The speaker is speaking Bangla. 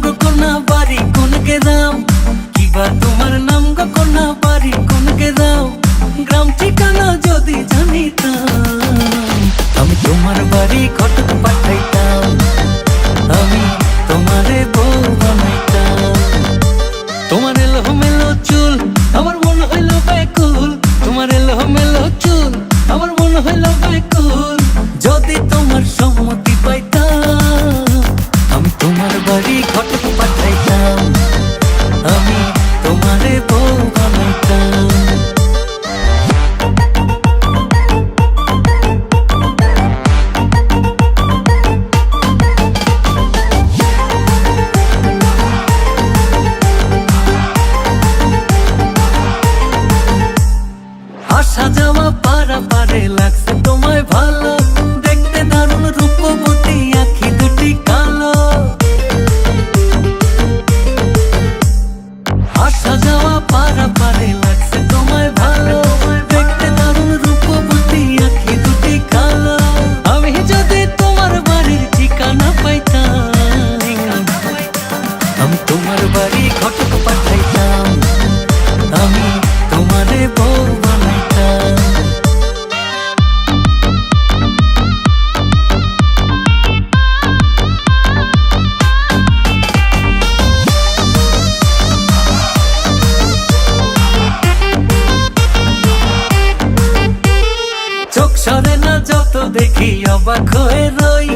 গো কোনা বাড়ি কোন গ্রাম, কিবা তোমার নাম গো কোনা বাড়ি কোন গ্রাম, গ্রাম ঠিকানা যদি জানিতাম আমি তোমার বাড়ি ঘটক পাঠাইতাম, আমি তোমারে বউ বানাইতাম। তোমার এলোমেলো চুল আমার মন হইল ব্যাকুল, তোমার এলোমেলো চুল আমার মন হইল ব্যাকুল, যদি তোমার সম্মতি পাইতাম আমি তোমার বাড়ি ঘটক পাঠাইতাম, আমি তোমারে বউ বানাইতাম। আসা যাওয়া পারাপারে লাগছে তোমায় ভালো, দেখতে দারুণ রূপবতী আঁখি দুটি কালো। আসা যাওয়া পারাপারে লাগছে তোমায় ভালো, দেখতে দারুণ রূপবতী আঁখি দুটি কালো। আমি যদি তোমার বাড়ির ঠিকানা পাইতাম আমি তোমার বাড়ি ঘটক পাঠাইতাম, আমি তোমারে বউ বানাইতাম। চোখ সরে না যত দেখি অবাক হয়ে রই,